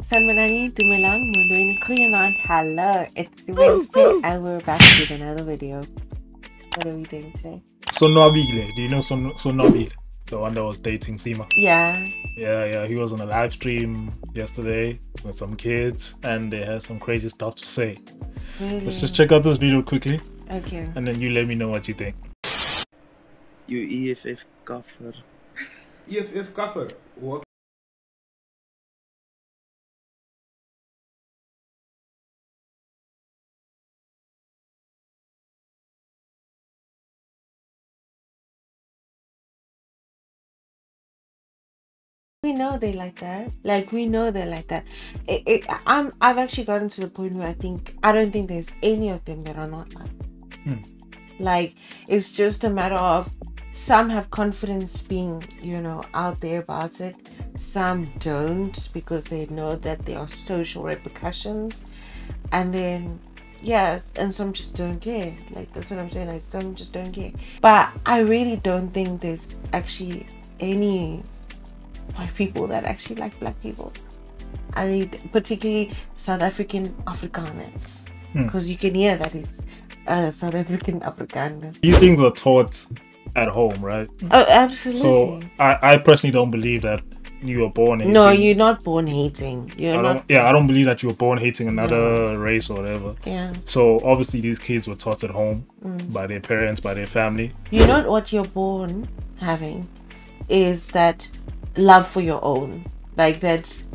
Sanmanani, Dumelang, Mulwini, Kuyanan. Hello, it's Wednesday and we're back with another video. What are we doing today? Sonwabile. Do you know Sonwabile? The one that was dating Sima? Yeah. Yeah. He was on a live stream yesterday with some kids and they had some crazy stuff to say. Really? Let's just check out this video quickly. Okay. And then you let me know what you think. You EFF kaffer. EFF kaffer? What? We know they like that. Like, we know they're like that. I've actually gotten to the point where I don't think there's any of them that are not like. Like, it's just a matter of some have confidence being, out there about it. Some don't because they know that there are social repercussions. And then, yeah, and some just don't care. Like, that's what I'm saying. Like, some just don't care. But I really don't think there's actually any white people that actually like black people. I read particularly South African Afrikaners, because you can hear that it's South African Afrikaner. These things are taught at home, right? Oh, absolutely. So I personally don't believe that you were born hating. No, you're not born hating. I don't believe that you were born hating another race or whatever. Yeah. So obviously these kids were taught at home by their parents, by their family. You know what you're born having is that love for your own. Like, that's,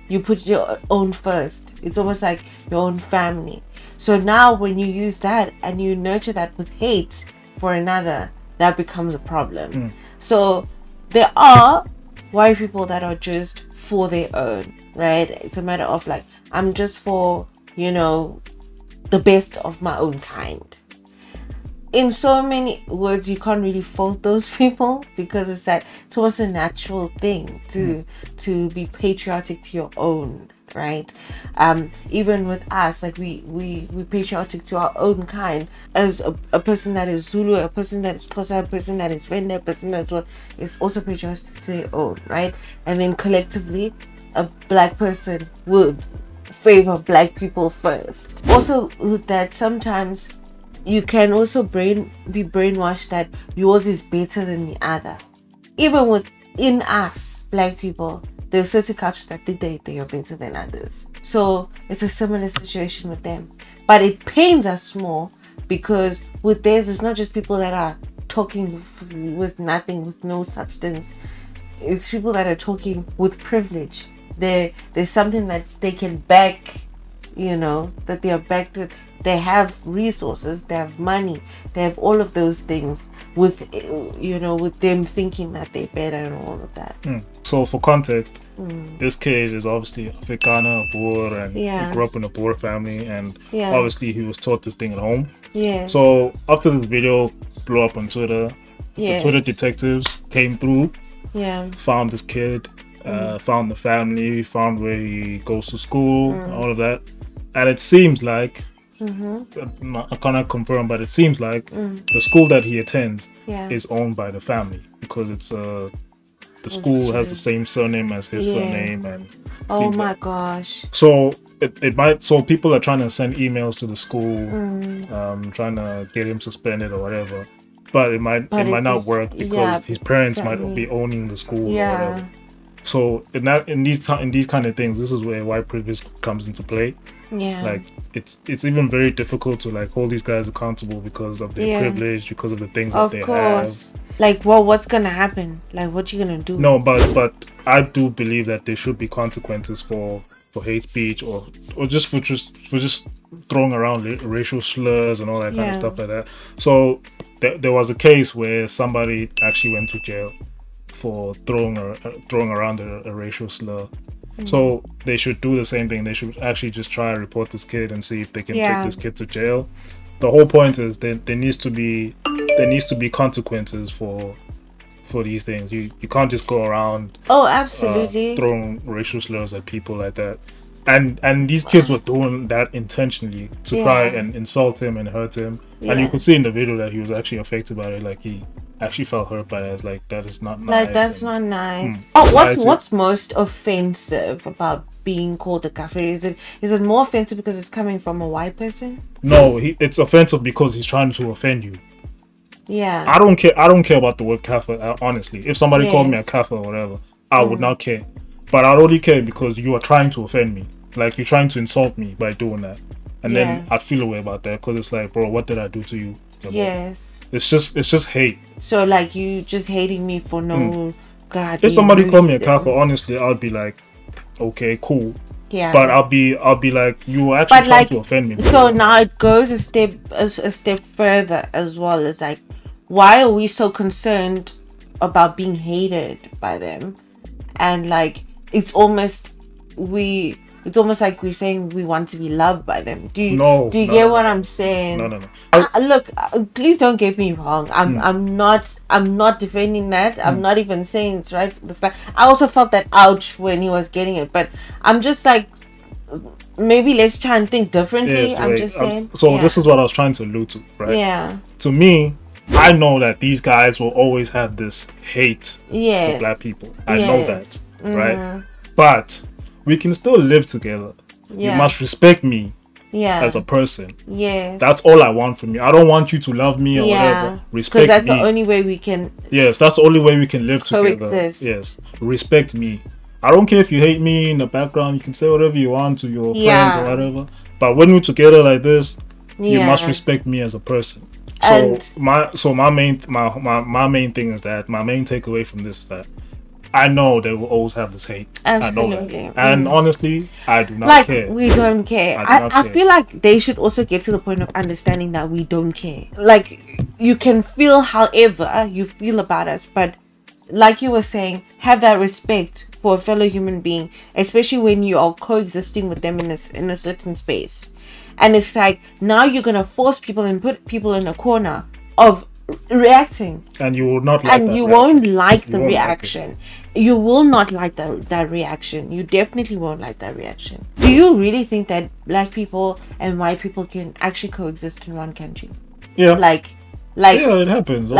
you put your own first. It's almost like your own family. So now when you use that and you nurture that with hate for another, that becomes a problem. So there are white people that are just for their own, right? It's a matter of like, I'm just for, the best of my own kind. In so many words, you can't really fault those people, because it's like, it's almost a natural thing to be patriotic to your own, right? Even with us, like we patriotic to our own kind. As a person that is Zulu, a person that is Xhosa, a person that is Venda, a person that's what is also patriotic to their own, right? And then collectively, a black person would favor black people first. Also with that, sometimes you can also be brainwashed that yours is better than the other. Even within us, black people, there are certain cultures that think they are better than others. So it's a similar situation with them. But it pains us more because with theirs, it's not just people that are talking with nothing, with no substance. It's people that are talking with privilege. There's something that they can back, that they are backed with. They have resources, they have money, they have all of those things with them thinking that they're better and all of that. So for context, this kid is obviously Afrikaner, Boer, and he grew up in a Boer family, and obviously he was taught this thing at home. Yeah. So after this video blew up on Twitter, the Twitter detectives came through, found this kid, found the family, found where he goes to school, all of that. And it seems like, I cannot confirm, but it seems like the school that he attends is owned by the family, because it's the school has the same surname as his surname, and oh my gosh. So it might, so people are trying to send emails to the school, trying to get him suspended or whatever, but it might not work because his parents might be owning the school or whatever. So in these kind of things, this is where white privilege comes into play. Yeah, like it's even very difficult to like hold these guys accountable because of their privilege, because of the things that they have. Like, well, what's gonna happen? Like, what you gonna do? No, but I do believe that there should be consequences for hate speech or just for throwing around racial slurs and all that kind of stuff like that. So there was a case where somebody actually went to jail for throwing around a racial slur. So they should do the same thing. They should actually just try and report this kid and see if they can take this kid to jail. The whole point is there needs to be consequences for these things. You can't just go around absolutely throwing racial slurs at people like that. And these kids were doing that intentionally to try and insult him and hurt him. And you could see in the video that he was actually affected by it. Like, he actually felt hurt by it. Like, that is not nice. Like, that's not nice. What's most offensive about being called a kafir? Is it more offensive because it's coming from a white person? No, it's offensive because he's trying to offend you. Yeah. I don't care about the word kafir, honestly. If somebody called me a kafir or whatever, I would not care. But I only care because you are trying to offend me. Like, you're trying to insult me by doing that. And then I feel a way about that because it's like, bro, what did I do to you? Yes. It's just hate. So, like, you just hating me for no God. If somebody called me a kafir, honestly, I'd be like, okay, cool. Yeah. But I'll be like, you were actually trying to offend me. So now it goes a step further as well. It's like, why are we so concerned about being hated by them? And like, it's almost like we're saying we want to be loved by them. Do you get what I'm saying? No. Look, please don't get me wrong. I'm not defending that. I'm not even saying it's right. I also felt that ouch when he was getting it, but I'm just like, maybe let's try and think differently. Yes, I'm just saying. This is what I was trying to allude to, right? Yeah. To me, I know that these guys will always have this hate for black people. I know that, right? But we can still live together. You must respect me as a person. Yeah. That's all I want from you. I don't want you to love me or whatever. Respect me. Because that's the only way we can. Yes, that's the only way we can live together. Coexist. Yes. Respect me. I don't care if you hate me in the background. You can say whatever you want to your friends or whatever. But when we're together like this, you must respect me as a person. So my main thing is that my main takeaway from this is that I know they will always have this hate. Absolutely. I know that. And honestly, I do not care. We don't care. I feel like they should also get to the point of understanding that we don't care. Like, you can feel however you feel about us, but like you were saying, have that respect for a fellow human being, especially when you are coexisting with them in a certain space. And it's like, now you're gonna force people and put people in a corner of reacting, and you will not like and you won't like the reaction. You will not like that reaction. You definitely won't like that reaction. Do you really think that black people and white people can actually coexist in one country? Yeah. Like yeah, it happens.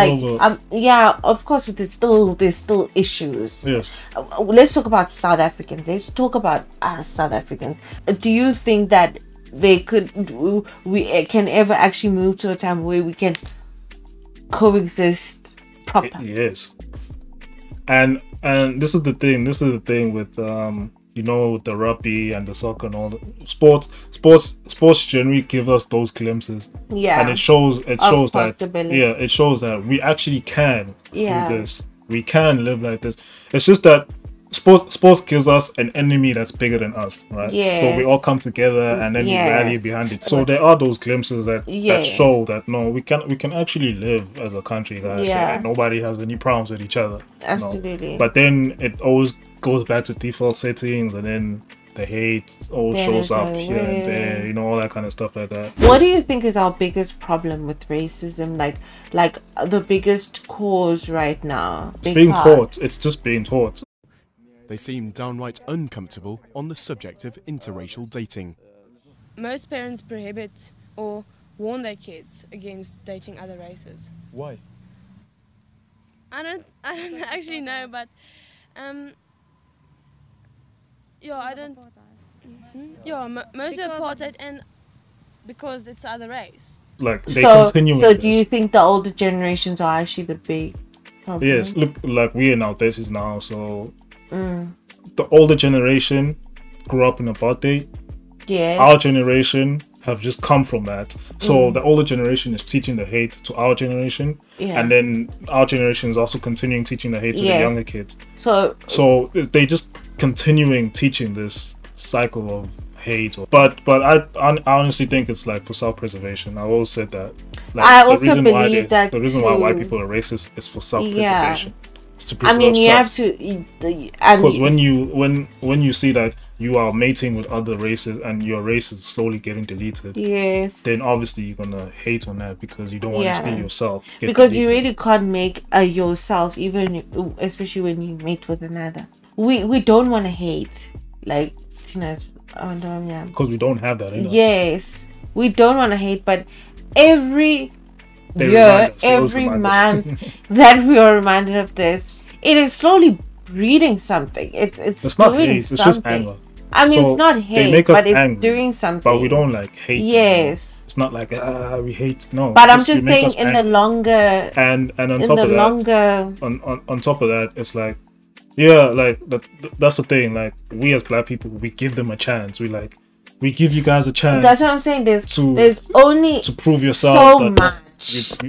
Yeah, of course, but there's still issues. Yes. Let's talk about South Africans. Let's talk about us South Africans. Do you think that we can ever actually move to a time where we can coexist proper? Yes. And this is the thing with with the rugby and the soccer and all the sports generally give us those glimpses. Yeah. And it shows that we actually can do this. We can live like this. It's just that sports gives us an enemy that's bigger than us, right? Yes. So we all come together and then we rally behind it. So there are those glimpses that show that no, we can actually live as a country, guys. Yeah. And nobody has any problems with each other. Absolutely. No. But then it always goes back to default settings, and then the hate always shows up here and there, all that kind of stuff like that. What do you think is our biggest problem with racism? Like the biggest cause right now? It's just being taught. They seem downright uncomfortable on the subject of interracial dating. Most parents prohibit or warn their kids against dating other races. Why? I don't actually know, but I don't. Most of apartheid, and because it's other race. Like they continue. So do you think the older generations are actually the big problem? Yes, look, like we in our 30s now, so the older generation grew up in apartheid. Yes. Our generation have just come from that. So the older generation is teaching the hate to our generation, and then our generation is also continuing teaching the hate to the younger kids. So they just continuing teaching this cycle of hate. But I honestly think it's like for self-preservation. I've always said that. Like, I also believe that the reason why white people are racist is for self-preservation. It's to preserve you self. have to, because when you see that you are mating with other races and your race is slowly getting deleted, then obviously you're gonna hate on that because you don't want to see yourself get because deleted. You really can't make yourself, even especially when you mate with another. We don't want to hate, like Tina's. Because we don't have that in us. Yes, we don't want to hate, but every year, every month that we are reminded of this, it is slowly breeding something. It's not doing hate, something. it's just anger. I mean, So it's not they hate, make us but it's angry, doing something. But we don't like hate. Yes. It's not like we hate. No. But I'm just saying, in angry. the longer, and on in top the of that, longer, on top of that, it's like, yeah, like that's the thing. Like, we as black people, we give them a chance. We give you guys a chance. That's what I'm saying. There's only to prove yourself so much.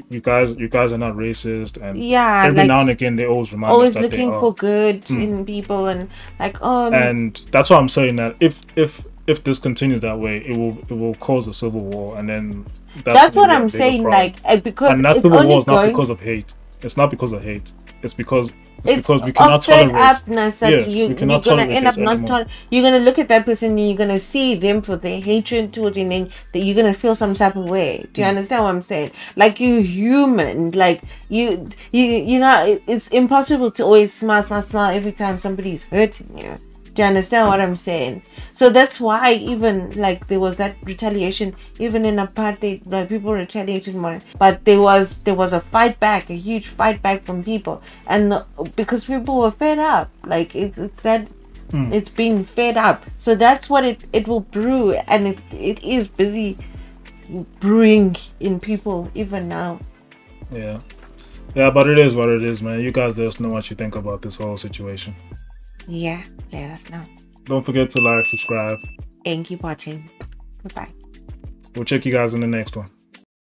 You guys are not racist, and yeah, every like, now and again they always remind us that looking they are. for good in people, and like and that's why I'm saying that if this continues that way, it will cause a civil war, and then that's what I'm saying. Like, because and that civil war is not because of hate. It's not because of hate. It's because we cannot tolerate. You're gonna end up not you're gonna look at that person and you're gonna see them for their hatred towards you, and then that you're gonna feel some type of way. Do you understand what I'm saying? Like, you human, like you know, it's impossible to always smile every time somebody's hurting you. Do you understand what I'm saying? So that's why even like there was that retaliation, even in apartheid, like people retaliated more. But there was a fight back, a huge fight back from people, and because people were fed up, like it's being fed up. So that's what it will brew, and it is busy brewing in people even now. Yeah, but it is what it is, man. You guys let us know what you think about this whole situation. Yeah, let us know. Don't forget to like, subscribe, and keep watching. Goodbye. We'll check you guys in the next one.